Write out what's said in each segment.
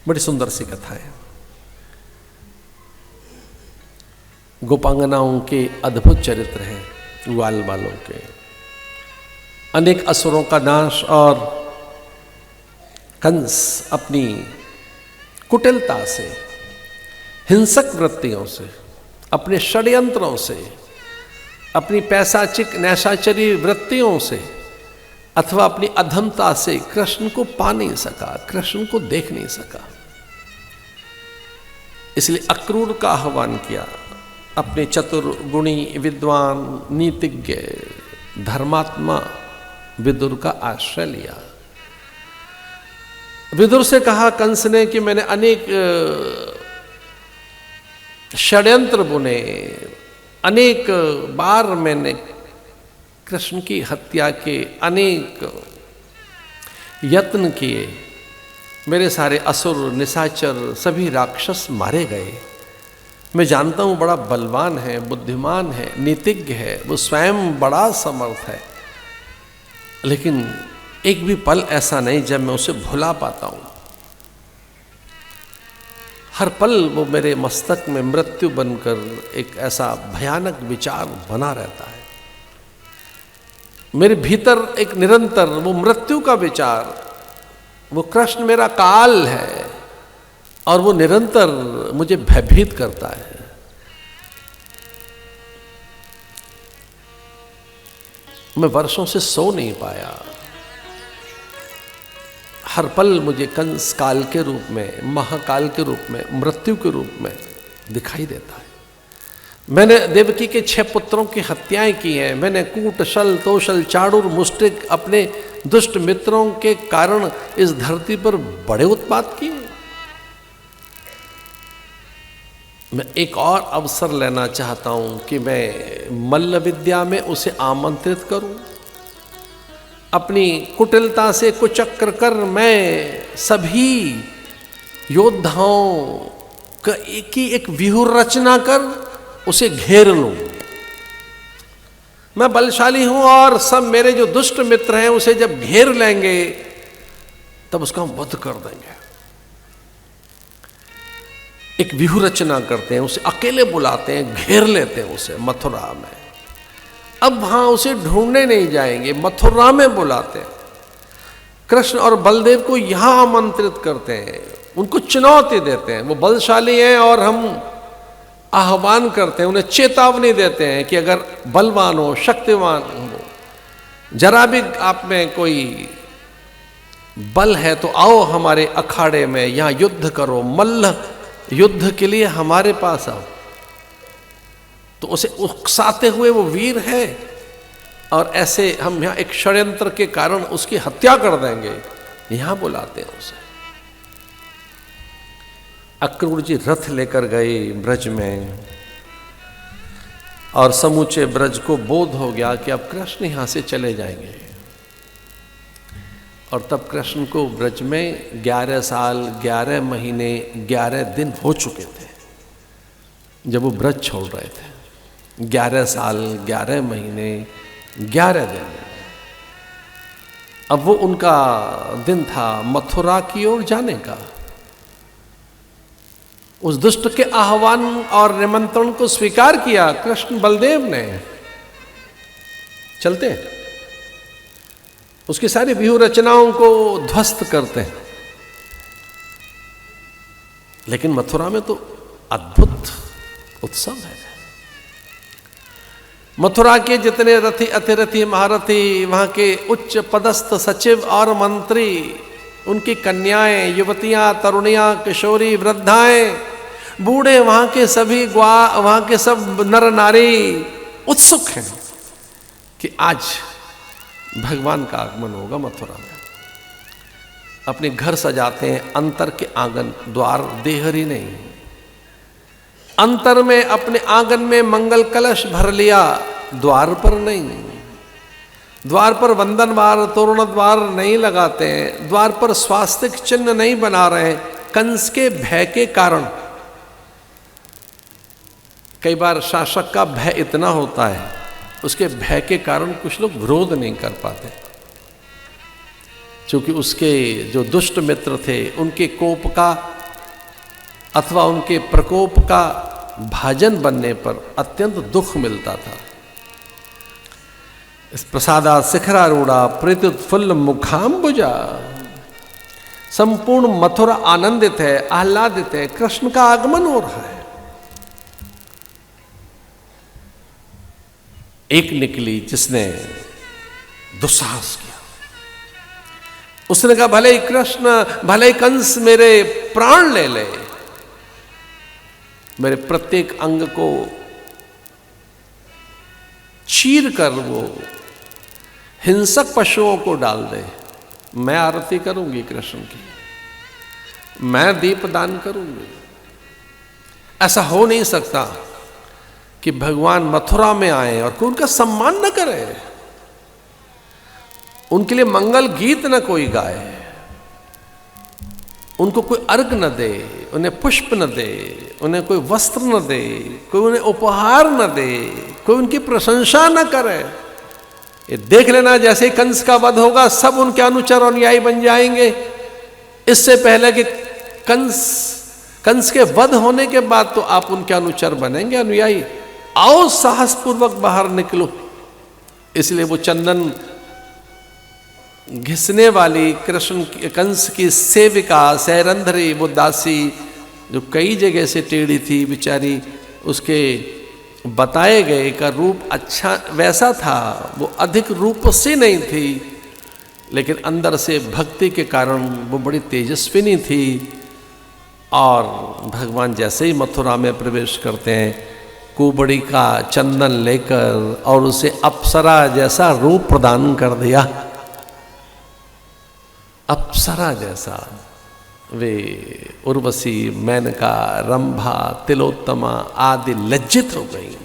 बड़ी सुंदर सी कथा है। गोपांगनाओं के अद्भुत चरित्र हैं, ग्वाल बालों के। अनेक असुरों का नाश और कंस अपनी कुटिलता से, हिंसक वृत्तियों से, अपने षड्यंत्रों से, अपनी पैशाचिक नैशाचरी वृत्तियों से अथवा अपनी अधमता से कृष्ण को पा नहीं सका, कृष्ण को देख नहीं सका। इसलिए अक्रूर का आह्वान किया, अपने चतुर, गुणी, विद्वान, नीतिज्ञ, धर्मात्मा विदुर का आश्रय लिया। विदुर से कहा कंस ने कि मैंने अनेक षड्यंत्र बुने, अनेक बार मैंने कृष्ण की हत्या के अनेक यत्न किए, मेरे सारे असुर, निशाचर, सभी राक्षस मारे गए। मैं जानता हूँ बड़ा बलवान है, बुद्धिमान है, नीतिज्ञ है, वो स्वयं बड़ा समर्थ है, लेकिन एक भी पल ऐसा नहीं जब मैं उसे भुला पाता हूँ। हर पल वो मेरे मस्तक में मृत्यु बनकर एक ऐसा भयानक विचार बना रहता है। मेरे भीतर एक निरंतर वो मृत्यु का विचार, वो कृष्ण मेरा काल है और वो निरंतर मुझे भयभीत करता है। मैं वर्षों से सो नहीं पाया। हर पल मुझे कंस काल के रूप में, महाकाल के रूप में, मृत्यु के रूप में दिखाई देता है। मैंने देवकी के 6 पुत्रों की हत्याएं की हैं। मैंने कूट, शल, तोशल, चाडूर, मुष्टिक अपने दुष्ट मित्रों के कारण इस धरती पर बड़े उत्पात किए। मैं एक और अवसर लेना चाहता हूं कि मैं मल्ल विद्या में उसे आमंत्रित करूं। अपनी कुटिलता से कुचक्र कर मैं सभी योद्धाओं का एक व्यूह रचना कर उसे घेर लूं। मैं बलशाली हूं और सब मेरे जो दुष्ट मित्र हैं उसे जब घेर लेंगे तब उसका हम वध कर देंगे। एक व्यूह रचना करते हैं, उसे अकेले बुलाते हैं, घेर लेते हैं उसे मथुरा में। अब वहां उसे ढूंढने नहीं जाएंगे, मथुरा में बुलाते हैं। कृष्ण और बलदेव को यहां आमंत्रित करते हैं, उनको चुनौती देते हैं। वो बलशाली हैं और हम आह्वान करते हैं, उन्हें चेतावनी देते हैं कि अगर बलवान हो, शक्तिवान हो, जरा भी आप में कोई बल है तो आओ हमारे अखाड़े में, यहां युद्ध करो, मल्ल युद्ध के लिए हमारे पास आओ। तो उसे उकसाते हुए वो वीर है और ऐसे हम यहां एक षड्यंत्र के कारण उसकी हत्या कर देंगे, यहां बुलाते हैं उसे। अक्रूर जी रथ लेकर गए ब्रज में और समूचे ब्रज को बोध हो गया कि अब कृष्ण यहां से चले जाएंगे। और तब कृष्ण को ब्रज में 11 साल 11 महीने 11 दिन हो चुके थे जब वो ब्रज छोड़ रहे थे। 11 साल 11 महीने 11 दिन। अब वो उनका दिन था मथुरा की ओर जाने का। उस दुष्ट के आह्वान और निमंत्रण को स्वीकार किया कृष्ण बलदेव ने। चलते हैं, उसकी सारी व्यूह रचनाओं को ध्वस्त करते हैं। लेकिन मथुरा में तो अद्भुत उत्सव है। मथुरा के जितने रथी, अतिरथी, महारथी, वहां के उच्च पदस्थ सचिव और मंत्री, उनकी कन्याएं, युवतियां, तरुणियां, किशोरी, वृद्धाएं, बूढ़े, वहां के सभी वहां के सब नर नारी उत्सुक हैं कि आज भगवान का आगमन होगा मथुरा में। अपने घर सजाते हैं, अंतर के आंगन द्वार, देहरी नहीं, अंतर में अपने आंगन में मंगल कलश भर लिया, द्वार पर नहीं। द्वार पर वंदन द्वार, तोरण द्वार नहीं लगाते हैं, द्वार पर स्वास्तिक चिन्ह नहीं बना रहे कंस के भय के कारण। कई बार शासक का भय इतना होता है, उसके भय के कारण कुछ लोग विरोध नहीं कर पाते। चूंकि उसके जो दुष्ट मित्र थे उनके कोप का अथवा उनके प्रकोप का भाजन बनने पर अत्यंत दुख मिलता था। इस प्रसादा शिखरारूढ़ा प्रीत्युत्फुल्ल मुखाम्बुजा, संपूर्ण मथुरा आनंदित है, आह्लादित है, कृष्ण का आगमन हो रहा है। एक निकली जिसने दुस्साहस किया, उसने कहा भले ही कृष्ण, भले ही कंस मेरे प्राण ले ले, मेरे प्रत्येक अंग को चीर कर वो हिंसक पशुओं को डाल दे, मैं आरती करूंगी कृष्ण की, मैं दीपदान करूंगी। ऐसा हो नहीं सकता कि भगवान मथुरा में आए और कोई उनका सम्मान न करे, उनके लिए मंगल गीत न कोई गाए, उनको कोई अर्घ न दे, उन्हें पुष्प न दे, उन्हें कोई वस्त्र न दे, कोई उन्हें उपहार न दे, कोई उनकी प्रशंसा न करे। ये देख लेना जैसे ही कंस का वध होगा सब उनके अनुचर और अनुयायी बन जाएंगे। इससे पहले कि कंस के वध होने के बाद तो आप उनके अनुचर बनेंगे, अनुयायी। आओ साहसपूर्वक बाहर निकलो। इसलिए वो चंदन घिसने वाली कृष्ण कंस की सेविका सैरंध्री, वो दासी जो कई जगह से टेढ़ी थी बेचारी, उसके बताए गए का रूप अच्छा वैसा था, वो अधिक रूपसी नहीं थी, लेकिन अंदर से भक्ति के कारण वो बड़ी तेजस्विनी थी। और भगवान जैसे ही मथुरा में प्रवेश करते हैं, कुबड़ी का चंदन लेकर और उसे अप्सरा जैसा रूप प्रदान कर दिया। अप्सरा जैसा वे उर्वशी, मेनका, रंभा, तिलोत्तमा आदि लज्जित हो गई।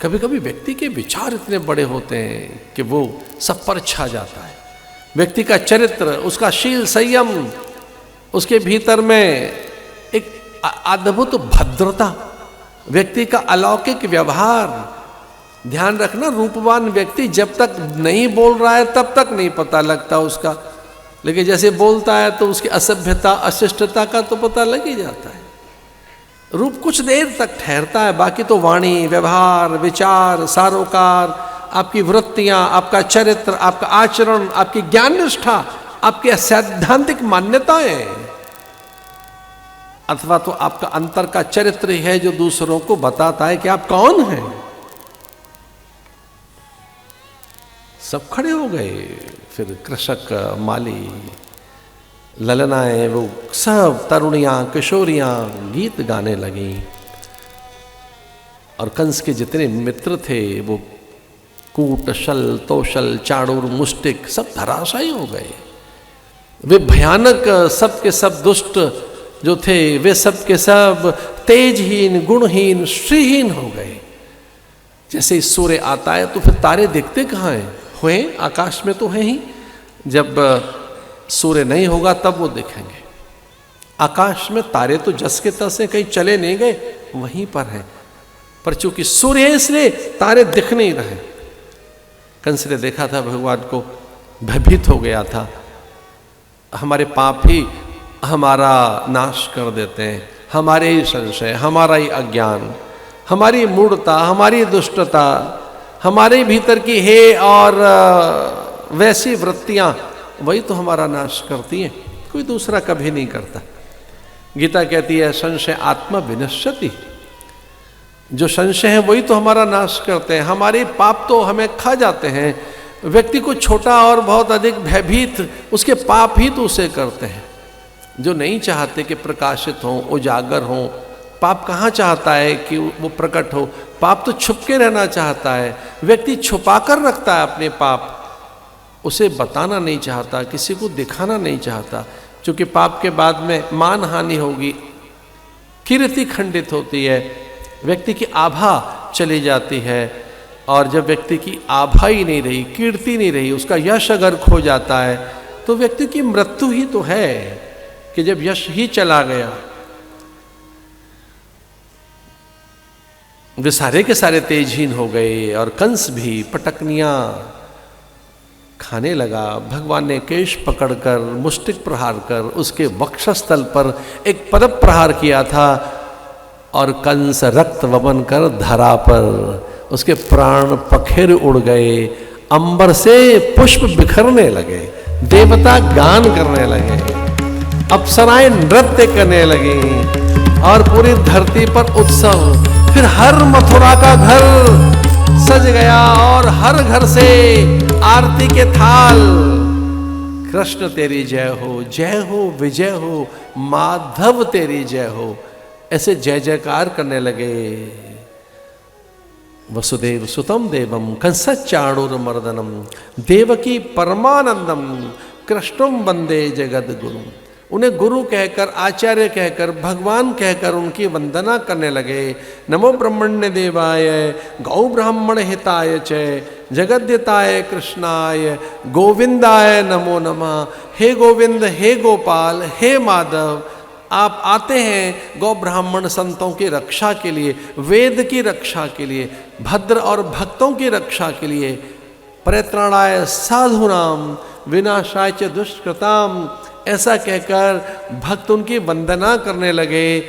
कभी कभी व्यक्ति के विचार इतने बड़े होते हैं कि वो सब पर छा जाता है। व्यक्ति का चरित्र, उसका शील संयम, उसके भीतर में एक अद्भुत भद्रता, व्यक्ति का अलौकिक व्यवहार। ध्यान रखना, रूपवान व्यक्ति जब तक नहीं बोल रहा है तब तक नहीं पता लगता उसका, लेकिन जैसे बोलता है तो उसकी असभ्यता, अशिष्टता का तो पता लग ही जाता है। रूप कुछ देर तक ठहरता है, बाकी तो वाणी, व्यवहार, विचार, सारोकार, आपकी वृत्तियां, आपका चरित्र, आपका आचरण, आपकी ज्ञान निष्ठा, आपकी सैद्धांतिक मान्यताएं, अथवा तो आपका अंतर का चरित्र ही है जो दूसरों को बताता है कि आप कौन हैं। सब खड़े हो गए। फिर कृषक, माली, ललनाएं, वो सब तरुणियां, किशोरियां गीत गाने लगीं। और कंस के जितने मित्र थे वो कूट, शल, तोशल, चाणूर, मुष्टिक सब धराशायी हो गए। वे भयानक, सब के सब दुष्ट जो थे वे सब के सब तेजहीन, गुणहीन, श्रीहीन हो गए। जैसे सूर्य आता है तो फिर तारे दिखते कहाँ हैं? हुए आकाश में तो हैं ही, जब सूर्य नहीं होगा तब वो दिखेंगे। आकाश में तारे तो जस के तस हैं, कहीं चले नहीं गए, वहीं पर हैं, पर चूंकि सूर्य है इसलिए तारे दिख नहीं रहे। कंस ने देखा था भगवान को, भयभीत हो गया था। हमारे पाप ही हमारा नाश कर देते हैं, हमारे ही संशय, हमारा ही अज्ञान, हमारी मूढ़ता, हमारी दुष्टता, हमारे भीतर की हे और वैसी वृत्तियां, वही तो हमारा नाश करती हैं, कोई दूसरा कभी नहीं करता। गीता कहती है संशय आत्मा विनश्यति, जो संशय है वही तो हमारा नाश करते हैं। हमारे पाप तो हमें खा जाते हैं। व्यक्ति को छोटा और बहुत अधिक भयभीत उसके पाप ही तो उसे करते हैं। जो नहीं चाहते कि प्रकाशित हों, उजागर हों, पाप कहाँ चाहता है कि वो प्रकट हो? पाप तो छुप के रहना चाहता है। व्यक्ति छुपा कर रखता है अपने पाप, उसे बताना नहीं चाहता, किसी को दिखाना नहीं चाहता, क्योंकि पाप के बाद में मान हानि होगी, कीर्ति खंडित होती है, व्यक्ति की आभा चली जाती है। और जब व्यक्ति की आभा ही नहीं रही, कीर्ति नहीं रही, उसका यश अगर खो जाता है तो व्यक्ति की मृत्यु ही तो है कि जब यश ही चला गया। वे सारे के सारे तेजहीन हो गए और कंस भी, पटकनियां खाने लगा। भगवान ने केश पकड़कर मुष्टिक प्रहार कर उसके वक्षस्थल पर एक पद प्रहार किया था और कंस रक्त वमन कर धरा पर उसके प्राण पखेर उड़ गए। अंबर से पुष्प बिखरने लगे, देवता गान करने लगे, अप्सराएं नृत्य करने लगी और पूरी धरती पर उत्सव। फिर हर मथुरा का घर सज गया और हर घर से आरती के थाल। कृष्ण तेरी जय हो विजय हो, माधव तेरी जय हो, ऐसे जय जयकार करने लगे। वसुदेव सुतम देवम कंसचाणूरमर्दनम देवकी परमानंदम कृष्णम वंदे जगद गुरु। उन्हें गुरु कहकर, आचार्य कहकर, भगवान कहकर उनकी वंदना करने लगे। नमो ब्रह्मण्य देवाय गौ ब्राह्मण हिताय च जगद्यताय कृष्णाय गोविंदाय नमो नमः। हे गोविंद, हे गोपाल, हे माधव, आप आते हैं गौ ब्राह्मण संतों की रक्षा के लिए, वेद की रक्षा के लिए, भद्र और भक्तों की रक्षा के लिए। परित्राणाय साधूनाम विनाशाय च दुष्कृताम, ऐसा कहकर भक्त उनकी वंदना करने लगे।